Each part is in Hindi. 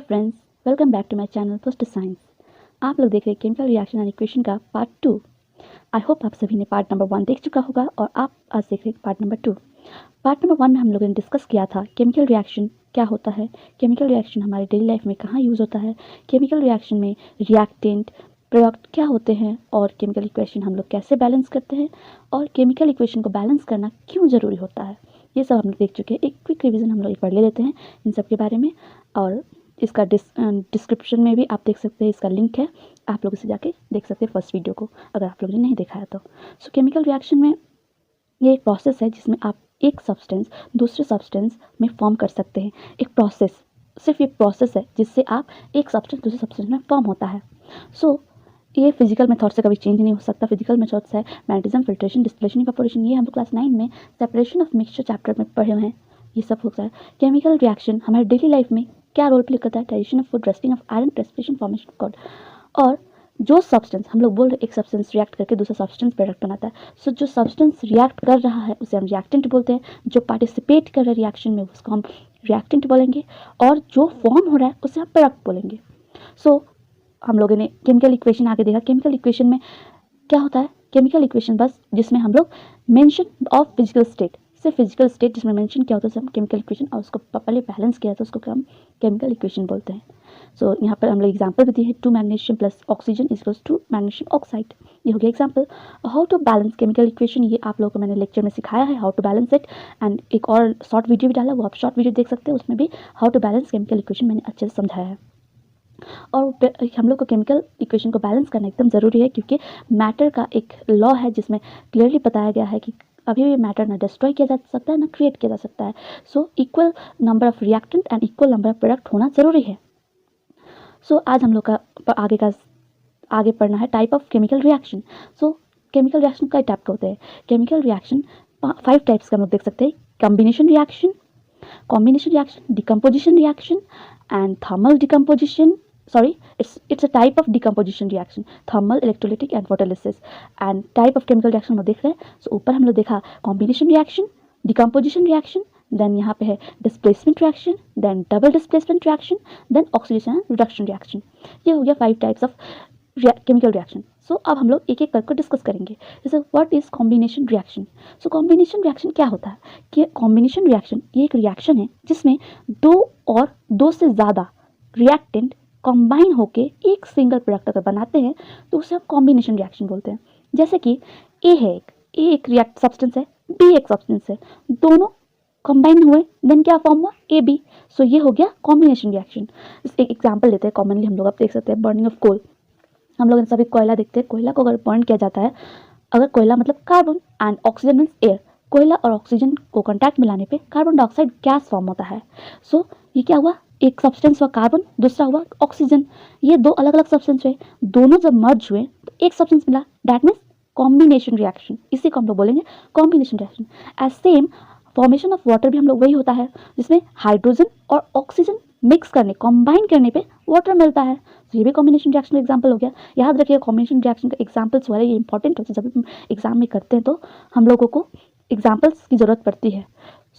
Friends, welcome back to my channel first science. आप लोग देख रहे हैं केमिकल रिएक्शन एंड इक्वेशन का पार्ट 2। आई होप आप सभी ने पार्ट नंबर 1 देख चुका होगा और आप आज देख रहे हैं पार्ट नंबर 2। पार्ट नंबर 1 में हम लोगों ने डिस्कस किया था केमिकल रिएक्शन क्या होता है, केमिकल रिएक्शन हमारे डेली लाइफ में कहाँ यूज़ होता है, केमिकल रिएक्शन में रिएक्टेंट प्रोडक्ट क्या होते हैं और केमिकल इक्वेशन हम लोग कैसे बैलेंस करते हैं और केमिकल इक्वेशन को बैलेंस करना क्यों ज़रूरी होता है। ये सब हम लोग देख चुके हैं। एक क्विक रिवीजन हम लोग एक बार ले लेते हैं इन सब के बारे में, और इसका डिस्क्रिप्शन में भी आप देख सकते हैं, इसका लिंक है, आप लोग इसे जाके देख सकते हैं फर्स्ट वीडियो को अगर आप लोगों ने नहीं देखा है तो। सो केमिकल रिएक्शन में ये एक प्रोसेस है जिसमें आप एक सब्सटेंस दूसरे सब्सटेंस में फॉर्म कर सकते हैं। एक प्रोसेस, सिर्फ ये प्रोसेस है जिससे आप एक सब्सटेंस दूसरे सब्सटेंस में फॉर्म होता है। सो ये फिजिकल मेथड से कभी चेंज नहीं हो सकता। फिजिकल मेथड्स है मैग्नेटिज्म, फिल्ट्रेशन, डिस्टिलेशन, इवेपोरेशन। ये हम लोग क्लास 9 में सेपरेशन ऑफ मिक्सचर चैप्टर में पढ़े हुए हैं। ये सब होता है। केमिकल रिएक्शन हमारे डेली लाइफ में क्या रोल प्ले करता है? Digestion of food, resting of iron, respiration, formation of God. और जो सब्सटेंस हम लोग बोल रहे एक सब्सटेंस रिएक्ट करके दूसरा सब्सटेंस प्रोडक्ट बनाता है। सो जो सब्सटेंस रिएक्ट कर रहा है उसे हम रिएक्टेंट बोलते हैं। जो पार्टिसिपेट कर रहा है रिएक्शन में उसको हम रिएक्टेंट बोलेंगे, और जो फॉर्म हो रहा है उसे हम प्रोडक्ट बोलेंगे। सो हम लोगों ने केमिकल इक्वेशन आगे देखा। केमिकल इक्वेशन में क्या होता है? केमिकल इक्वेशन बस जिसमें हम लोग मेंशन ऑफ फिजिकल स्टेट, सिर्फ फिजिकल स्टेट जिसमें मेंशन किया होता है उसे हम केमिकल इक्वेशन, और उसको पहले बैलेंस किया था उसको हम केमिकल इक्वेशन बोलते हैं। सो यहाँ पर हम लोग एग्जाम्पल भी दिए हैं। 2 magnesium plus oxygen equals to magnesium oxide. ये हो गया example. How to balance chemical equation, ये आप लोगों को मैंने लेक्चर में सिखाया है, how to balance it. And एक और शॉर्ट वीडियो भी डाला, वो आप शॉर्ट वीडियो देख सकते हैं, उसमें भी how to balance chemical equation मैंने अच्छे से समझाया है। और हम लोग को केमिकल इक्वेशन को बैलेंस करना एकदम ज़रूरी है, क्योंकि मैटर का एक लॉ है जिसमें क्लियरली बताया गया है कि अभी भी मैटर ना डिस्ट्रॉय किया जा सकता है ना क्रिएट किया जा सकता है। So equal number of reactant and equal number of product होना ज़रूरी है। सो आज हम लोग का आगे पढ़ना है type of chemical reaction. So chemical reaction कई टाइप के होते हैं। केमिकल रिएक्शन 5 टाइप्स का हम लोग देख सकते हैं। Combination reaction, decomposition reaction and thermal decomposition. it's a type of decomposition reaction, thermal, electrolytic and photolysis। and type of chemical reaction हम लोग देख रहे हैं। so ऊपर हम लोग देखा combination reaction, decomposition reaction, then यहाँ पे है displacement reaction, then double displacement reaction, then oxidation and reduction reaction। ये हो गया 5 types of chemical reaction। so अब हम लोग एक एक करके डिस्कस करेंगे। जैसे what is combination reaction. So combination reaction क्या होता है कि कॉम्बिनेशन रिएक्शन ये एक रिएक्शन है जिसमें 2 से ज़्यादा रिएक्टेंट कंबाइन होके एक सिंगल प्रोडक्ट अगर बनाते हैं तो उसे हम कॉम्बिनेशन रिएक्शन बोलते हैं। जैसे कि ए एक रिएक्ट सब्सटेंस है, बी एक सब्सटेंस है, दोनों कंबाइन हुए, देन क्या फॉर्म हुआ? A B. सो ये हो गया कॉम्बिनेशन रिएक्शन। एक एग्जांपल लेते हैं। कॉमनली हम लोग आप देख सकते हैं बर्निंग ऑफ कोल। हम लोग सभी कोयला देखते हैं। कोयला को अगर बर्न किया जाता है, अगर कोयला मतलब carbon and oxygen means air, कोयला और ऑक्सीजन को कॉन्टैक्ट मिलाने पे कार्बन डाइऑक्साइड गैस फॉर्म होता है। सो ये क्या हुआ? एक सब्सटेंस हुआ कार्बन, दूसरा हुआ ऑक्सीजन। ये 2 अलग अलग सब्सटेंस हुए, दोनों जब मर्ज हुए तो एक सब्सटेंस मिला, दैट मीन्स कॉम्बिनेशन रिएक्शन। इसी को हम लोग बोलेंगे combination reaction. As same formation of water भी हम लोग वही होता है जिसमें हाइड्रोजन और ऑक्सीजन मिक्स करने, कंबाइन करने पे वाटर मिलता है। तो ये भी कॉम्बिनेशन रिएक्शन का एग्जाम्पल हो गया। याद रखिए कॉम्बिनेशन रिएक्शन का एग्जाम्पल्स वाला ये इंपॉर्टेंट होता है। जब हम एग्जाम में करते हैं तो हम लोगों को एग्जाम्पल्स की जरूरत पड़ती है।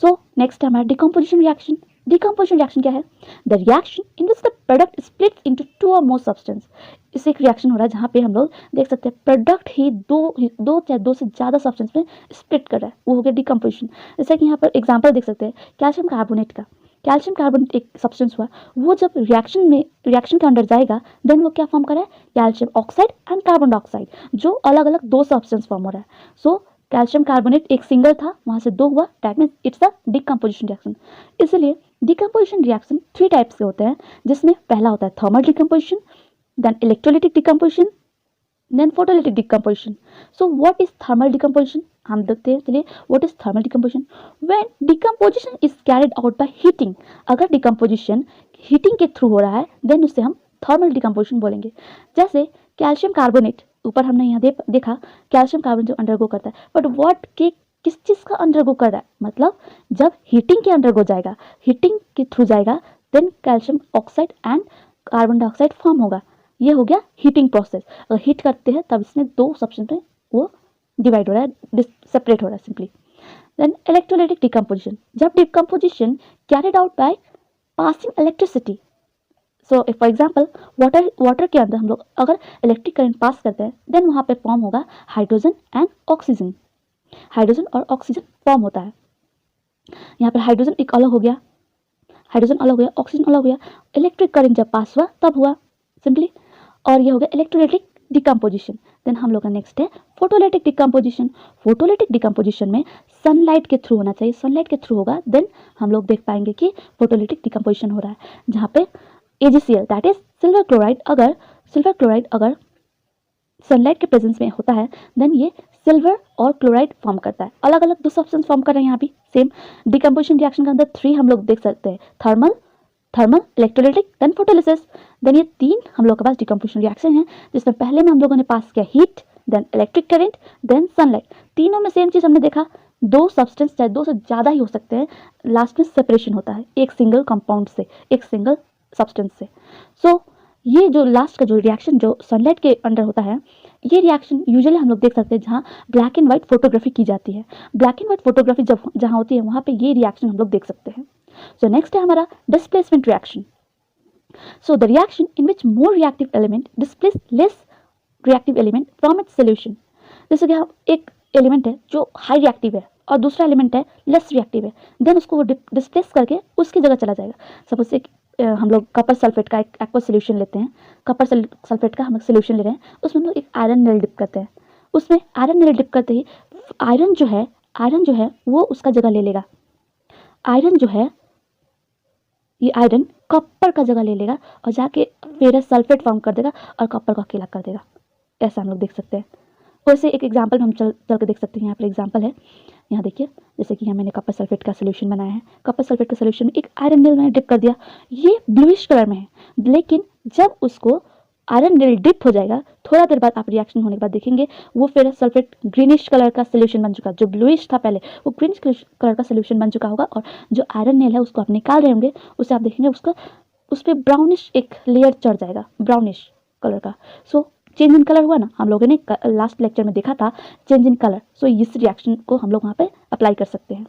सो नेक्स्ट हमारा डिकम्पोजिशन रिएक्शन। डिकम्पोजिशन रिएक्शन क्या है? The reaction in which the product splits into 2 और मोर सब्सटेंस। इससे एक रिएक्शन हो रहा है जहाँ पे हम लोग देख सकते हैं प्रोडक्ट ही दो से ज़्यादा सब्सटेंस में स्प्लिट कर रहा है, वो हो गया डिकम्पोजिशन। जैसे कि यहाँ पर एग्जाम्पल देख सकते हैं कैल्शियम कार्बोनेट का। कैल्शियम कार्बोनेट एक सब्सटेंस हुआ, वो जब रिएक्शन के अंदर जाएगा देन वो क्या फॉर्म कर रहा है? Calcium oxide and carbon dioxide, जो अलग अलग 2 सब्सटेंस फॉर्म हो रहा है। सो कैल्शियम कार्बोनेट एक सिंगल था, वहाँ से 2 हुआ, that means it's a decomposition reaction. इसलिए डिकम्पोजिशन रिएक्शन 3 टाइप्स के होते हैं, जिसमें पहला होता है thermal decomposition, then electrolytic decomposition, then photolytic decomposition. So what is thermal decomposition? हम देखते हैं। चलिए what is thermal decomposition? When decomposition is carried out by heating. अगर डिकम्पोजिशन हीटिंग के थ्रू हो रहा है देन उसे हम थर्मल डिकम्पोजिशन बोलेंगे। जैसे कैल्शियम कार्बोनेट, ऊपर हमने यहाँ देखा कैल्शियम कार्बोनेट जो अंडरगो करता है, बट व्हाट के किस चीज़ का अंडरगो कर रहा है? मतलब जब हीटिंग के अंडरगो जाएगा, हीटिंग के थ्रू जाएगा, then calcium oxide and carbon dioxide form होगा। ये हो गया हीटिंग प्रोसेस। अगर हीट करते हैं तब इसमें 2 सब्सटेंस में वो डिवाइड हो रहा है, सेपरेट हो रहा है सिंपली। देन इलेक्ट्रोलाइटिक डिकम्पोजिशन, जब decomposition carried out by passing electricity, so for example water के अंदर हम लोग अगर इलेक्ट्रिक करंट पास करते हैं देन वहाँ पे फॉर्म होगा हाइड्रोजन एंड ऑक्सीजन, हाइड्रोजन और ऑक्सीजन फॉर्म होता है। यहाँ पर हाइड्रोजन एक अलग हो गया, हाइड्रोजन अलग हो गया, ऑक्सीजन अलग हो गया, इलेक्ट्रिक करंट जब पास हुआ तब हुआ सिंपली, और ये हो गया इलेक्ट्रोलाइटिक डिकम्पोजिशन। देन हम लोग का नेक्स्ट है फोटोलाइटिक डिकम्पोजिशन। फोटोलाइटिक डिकम्पोजिशन में सनलाइट के थ्रू होना चाहिए, सनलाइट के थ्रू होगा देन हम लोग देख पाएंगे कि फोटोलाइटिक डिकम्पोजिशन हो रहा है, जहाँ पे AgCl that is silver chloride अगर सनलाइट के प्रेजेंस में होता है देन ये सिल्वर और क्लोराइड फॉर्म करता है। अलग अलग दो सब्सटेंस फॉर्म कर रहे हैं यहाँ भी सेम डिकम्पोजिशन रिएक्शन के अंदर 3 हम लोग देख सकते हैं, thermal, electrolytic then photolysis. Then ये 3 हम लोग के पास डिकम्पोजिशन रिएक्शन है, जिसमें पहले में हम लोगों ने पास किया heat, then electric current, then sunlight. तीनों में सेम चीज़ हमने देखा, 2 सब्सटेंस चाहे 2 से ज़्यादा ही हो सकते हैं, लास्ट में सेपरेशन होता है एक सिंगल कंपाउंड से, एक सिंगल सब्सटेंस से। सो ये जो लास्ट का जो रिएक्शन जो सनलाइट के अंडर होता है, ये रिएक्शन यूजुअली हम लोग देख सकते हैं जहाँ ब्लैक एंड व्हाइट फोटोग्राफी की जाती है। ब्लैक एंड व्हाइट फोटोग्राफी जब जहाँ होती है वहाँ पे ये रिएक्शन हम लोग देख सकते हैं। सो नेक्स्ट है हमारा displacement reaction. So the reaction in which more reactive element displace less reactive element from its solution. जैसे कि हम एक एलिमेंट है जो हाई रिएक्टिव है और दूसरा एलिमेंट है लेस रिएक्टिव है, देन उसको वो डिस्प्लेस करके उसकी जगह चला जाएगा। सपोज एक हम लोग कपर सल्फेट का एक एक्वा सोल्यूशन लेते हैं, कपर सल्फेट का हम लोग सोल्यूशन ले रहे हैं, उसमें हम लोग एक आयरन नेल डिप करते हैं, उसमें आयरन नेल डिप करते ही आयरन जो है वो उसका जगह ले लेगा, आयरन जो है ये आयरन कॉपर का जगह ले लेगा और जाके फेरस सल्फेट फॉर्म कर देगा और कॉपर को अकेला कर देगा। ऐसा हम लोग देख सकते हैं। वैसे एक एग्जांपल हम चल के देख सकते हैं। यहाँ पर एग्जांपल है, यहाँ देखिए, जैसे कि यहाँ मैंने कॉपर सल्फेट का सोल्यूशन बनाया है, कॉपर सल्फेट का सोल्यूशन में एक आयरन नेल मैंने डिप कर दिया, ये ब्लूइश कलर में है, लेकिन जब उसको आयरन नेल डिप हो जाएगा थोड़ा देर बाद आप रिएक्शन होने के बाद देखेंगे वो फेरस सल्फेट ग्रीनिश कलर का सोल्यूशन बन चुका, जो ब्लूइश था पहले वो ग्रीनिश कलर का सोल्यूशन बन चुका होगा, और जो आयरन नेल है उसको आप निकाल रहे होंगे, उससे आप देखेंगे उसका उस पर ब्राउनिश एक लेयर चढ़ जाएगा, ब्राउनिश कलर का। सो चेंज इन कलर हुआ ना, हम लोगों ने लास्ट लेक्चर में देखा था चेंज इन कलर। सो इस रिएक्शन को हम लोग वहाँ पे अप्लाई कर सकते हैं।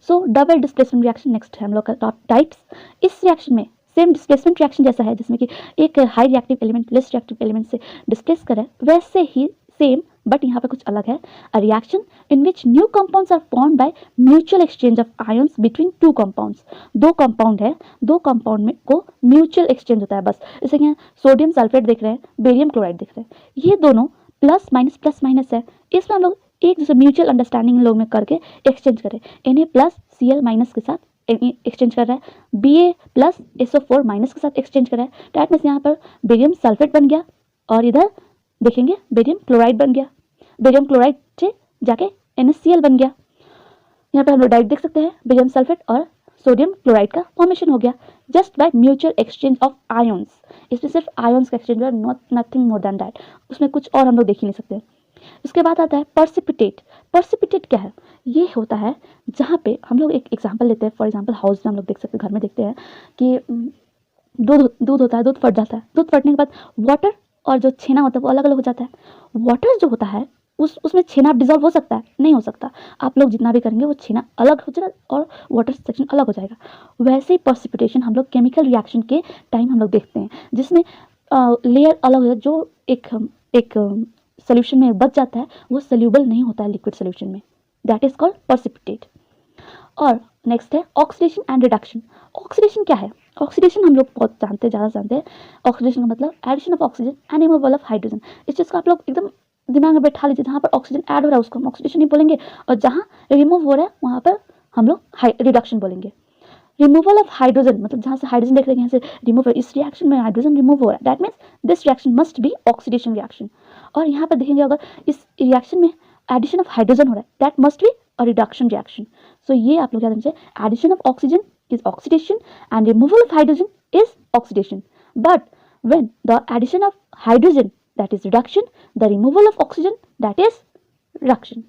सो डबल डिस्प्लेसमेंट रिएक्शन नेक्स्ट है हम लोग का टॉप टाइप्स। इस रिएक्शन में सेम डिस्प्लेसमेंट रिएक्शन जैसा है, जिसमें कि एक high reactive element less reactive element से डिस्प्लेस करे, वैसे ही सेम, बट यहाँ पे कुछ अलग है। A reaction in which new compounds are formed by mutual exchange of ions between two compounds. दो कंपाउंड है, दो कंपाउंड में को म्यूचुअल एक्सचेंज होता है बस। जैसे कि यहाँ सोडियम सल्फेट देख रहे हैं, बेरियम क्लोराइड देख रहे हैं, ये दोनों प्लस माइनस है, इसमें हम लोग एक जैसे म्यूचुअल अंडरस्टैंडिंग लोग में करके एक्सचेंज करें। Na प्लस Cl माइनस के साथ एक्सचेंज कर रहा है, Ba प्लस SO4 माइनस के साथ एक्सचेंज कर रहा है, डैट मीन्स यहाँ पर बेरियम सल्फेट बन गया और इधर देखेंगे बेरियम क्लोराइड बन गया, बेरियम क्लोराइड से जाके NaCl बन गया। यहाँ पर हम लोग डायरेक्ट देख सकते हैं बेरियम सल्फेट और सोडियम क्लोराइड का फॉर्मेशन हो गया just by mutual exchange of ions. इसमें सिर्फ आयंस का एक्सचेंज है, not nothing more than that, उसमें कुछ और हम लोग देख ही नहीं सकते। उसके बाद आता है पर्सिपिटेट। पर्सिपिटेट क्या है? ये होता है जहाँ पे हम लोग एक एग्जांपल लेते हैं, फॉर एग्जांपल हाउस में हम लोग देख सकते हैं, घर में देखते हैं कि दूध होता है, दूध फट जाता है, दूध फटने के बाद वाटर और जो छेना होता है वो अलग अलग हो जाता है। वाटर जो होता है उसमें छेना डिजॉल्व हो सकता है? नहीं हो सकता। आप लोग जितना भी करेंगे वो छेना अलग हो जाएगा और वाटर सेक्शन अलग हो जाएगा। वैसे ही पर्सिपिटेशन हम लोग केमिकल रिएक्शन के टाइम हम लोग देखते हैं, जिसमें लेयर अलग हो जाए, जो एक सोल्यूशन में बच जाता है वो सोल्यूबल नहीं होता है लिक्विड सोल्यूशन में, दैट इज कॉल्ड पर्सिपिटेट। और नेक्स्ट है ऑक्सीडेशन एंड रिडक्शन। ऑक्सीडेशन क्या है? ऑक्सीडेशन हम लोग बहुत जानते हैं, ज़्यादा जानते हैं। ऑक्सीडेशन का मतलब addition of oxygen and removal of hydrogen. इस चीज़ को आप लोग एकदम दिमाग में बैठा लीजिए, जहाँ पर ऑक्सीजन ऐड हो रहा है उसको हम ऑक्सीडेशन ही बोलेंगे, और जहाँ रिमूव हो रहा है वहाँ पर हम लोग रिडक्शन बोलेंगे। रिमूवल ऑफ हाइड्रोजन मतलब जहाँ से हाइड्रोजन देख रहे हैं यहाँ से रिमूव, इस रिएक्शन में हाइड्रोजन रिमूव हो रहा है, that means this reaction must be oxidation reaction. और यहाँ पर देखेंगे अगर इस रिएक्शन में एडिशन ऑफ हाइड्रोजन हो रहा है, that must be a reduction reaction. So ये आप लोग याद रखिए, addition of oxygen is oxidation and removal of hydrogen is oxidation, but when the addition of hydrogen that is reduction, the removal of oxygen that is reduction.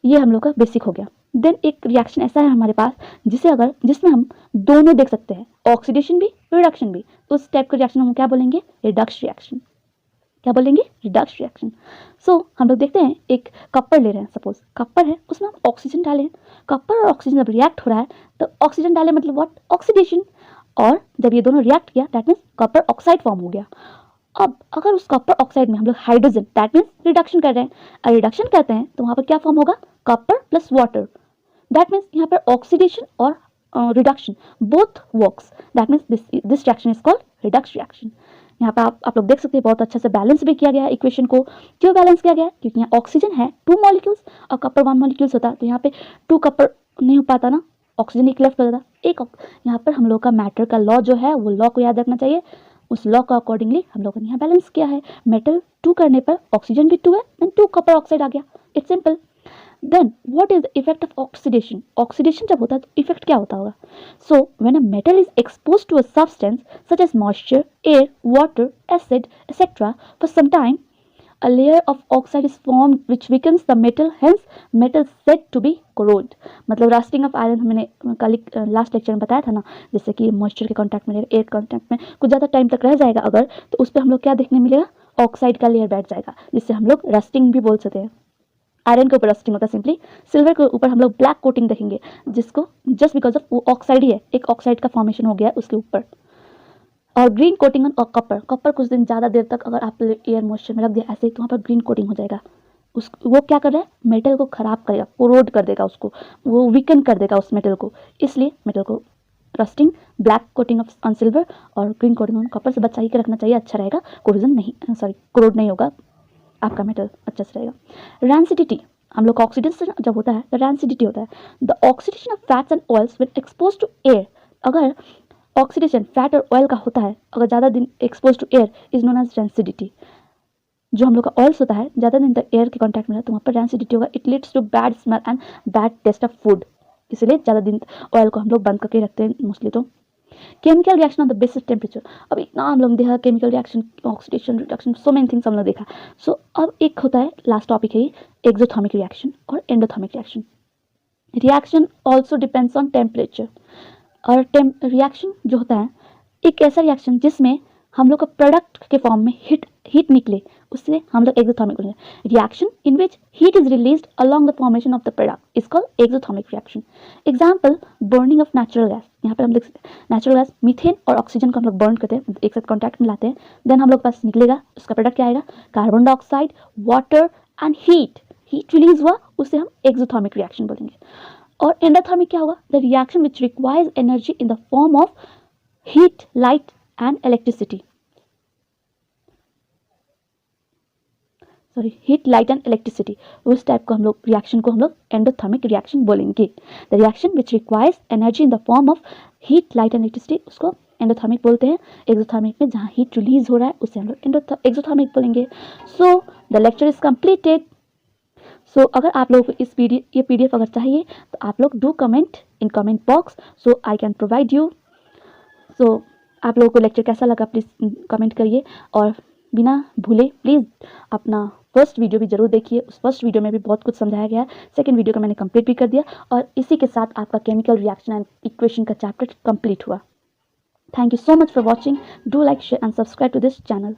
ये हम लोग का बेसिक हो गया। देन एक रिएक्शन ऐसा है हमारे पास जिसमें हम दोनों देख सकते हैं, ऑक्सीडेशन भी रिडक्शन भी, तो उस टाइप का रिएक्शन हम क्या बोलेंगे? Redux reaction. क्या बोलेंगे? Redux reaction. सो हम लोग देखते हैं एक कपर ले रहे हैं, सपोज कपर है, उसमें हम ऑक्सीजन डालें, कपर और ऑक्सीजन जब रिएक्ट हो रहा है तो ऑक्सीजन डाले मतलब व्हाट? ऑक्सीडेशन। और जब ये दोनों रिएक्ट किया that means copper oxide form हो गया। अब अगर उस कॉपर ऑक्साइड में हम लोग हाइड्रोजन दैट मीन्स रिडक्शन कर रहे हैं, अगर रिडक्शन करते हैं तो वहाँ पर क्या फॉर्म होगा, copper plus water. That means यहाँ पर ऑक्सीडेशन और reduction both works, that means this reaction is called Redux reaction. यहाँ पर आप लोग देख सकते हैं बहुत अच्छे से बैलेंस भी किया गया है इक्वेशन को। क्यों बैलेंस किया गया है, क्योंकि यहाँ ऑक्सीजन है 2 मॉलिक्यूल्स और कॉपर 1 मॉलिक्यूल्स होता है, तो यहाँ पे 2 कॉपर नहीं हो पाता ना, ऑक्सीजन एक लेफ्ट हो जाता एक। यहाँ पर हम लोग का मैटर का लॉ जो है वो लॉ को याद रखना चाहिए, उस लॉ का अकॉर्डिंगली हम लोगों ने यहाँ बैलेंस किया है। मेटल 2 करने पर ऑक्सीजन भी 2 है देन 2 कॉपर ऑक्साइड आ गया, it's simple. Then what is the effect of oxidation, oxidation जब होता है तो इफेक्ट क्या होता होगा। So when a metal is expose to a substance such as moisture, air, water, acid etcetera for some time, a layer of oxide is formed which weakens the metal, hence metal said to be corrode। मतलब रस्टिंग ऑफ आयरन हमने कल लास्ट लेक्चर में बताया था ना, जैसे कि मॉइस्चर के कांटेक्ट में, एयर कांटेक्ट में कुछ ज़्यादा टाइम तक रह जाएगा अगर, तो उस पर हम लोग क्या देखने मिलेगा, ऑक्साइड का लेयर बैठ जाएगा, जिससे हम लोग रस्टिंग भी बोल सकते हैं। आयरन के ऊपर रस्टिंग होता है सिंपली, सिल्वर के ऊपर हम लोग ब्लैक कोटिंग देखेंगे, जिसको जस्ट बिकॉज ऑफ वो ऑक्साइड ही है, एक ऑक्साइड का फॉर्मेशन हो गया है उसके ऊपर। और ग्रीन कोटिंग और कॉपर, कॉपर कुछ दिन ज़्यादा देर तक अगर आप एयर मॉइस्चर में रख दिया ऐसे ही तो वहाँ पर ग्रीन कोटिंग हो जाएगा। उस वो क्या कर रहा है, मेटल को ख़राब करेगा, कोरोड कर देगा उसको, वो वीकन कर देगा उस मेटल को, इसलिए मेटल को rusting, black coating on silver और ग्रीन कोटिंग ऑन कॉपर से बचा के रखना चाहिए, अच्छा रहेगा, कोरोजन नहीं, सॉरी कोरोड नहीं होगा, आपका मेटल अच्छा से रहेगा। रैंसिडिटी, हम लोग का ऑक्सीडेशन जब होता है तो रैंसिडिटी होता है, the oxidation of fats and oils when expose to air. अगर ऑक्सीडेशन फैट और ऑयल का होता है अगर ज़्यादा दिन expose to air is known as rancidity. जो हम लोग का ऑयल्स होता है ज़्यादा दिन तक एयर के कांटेक्ट में रहा तो वहाँ पर रैंसिडिटी होगा, it leads to bad smell and bad taste of food, इसलिए ज़्यादा दिन ऑयल को हम लोग बंद करके रखते हैं मोस्टली। तो chemical reaction on the basis temperature, अब इतना हम लोग देखा chemical reaction, oxidation, reduction, so many things हम लोग देखा। सो अब एक होता है लास्ट टॉपिक है एक्सोथर्मिक रिएक्शन और endothermic reaction. Reaction also depends on temperature, और रिएक्शन जो होता है एक ऐसा रिएक्शन जिसमें हम लोग का प्रोडक्ट के फॉर्म में हीट निकले, उससे हम लोग एक्सोथर्मिक बोलेंगे। Reaction in which heat is released along the formation of the product is called exothermic reaction. Example burning of natural gas, यहाँ पर हम देख सकते हैं नेचुरल गैस मीथेन और ऑक्सीजन को हम लोग बर्न करते हैं, एक साथ कॉन्टैक्ट में लाते हैं, देन हम लोग पास निकलेगा उसका प्रोडक्ट क्या आएगा, carbon dioxide, water and heat release हुआ, उससे हम एक्सोथर्मिक रिएक्शन बोलेंगे। और एंडोथर्मिक क्या होगा, the reaction which requires energy in the form of heat, light and electricity, sorry heat, light and electricity, उस टाइप को हम लोग रिएक्शन को हम लोग एंडोथर्मिक रिएक्शन बोलेंगे। The reaction which requires energy in the form of heat, light and electricity उसको एंडोथर्मिक बोलते हैं। एक्सोथर्मिक में जहाँ हीट रिलीज हो रहा है उसे हम लोग एक्सोथर्मिक बोलेंगे। So the lecture is completed. So अगर आप लोग इस ये PDF अगर चाहिए तो आप लोग do comment in comment box so I can provide you. So आप लोगों को लेक्चर कैसा लगा प्लीज़ कमेंट करिए, और बिना भूले प्लीज़ अपना फर्स्ट वीडियो भी जरूर देखिए, उस फर्स्ट वीडियो में भी बहुत कुछ समझाया गया है, सेकंड वीडियो को मैंने कंप्लीट भी कर दिया, और इसी के साथ आपका केमिकल रिएक्शन एंड इक्वेशन का चैप्टर कंप्लीट हुआ। Thank you so much for watching. Do like, share and subscribe to this channel.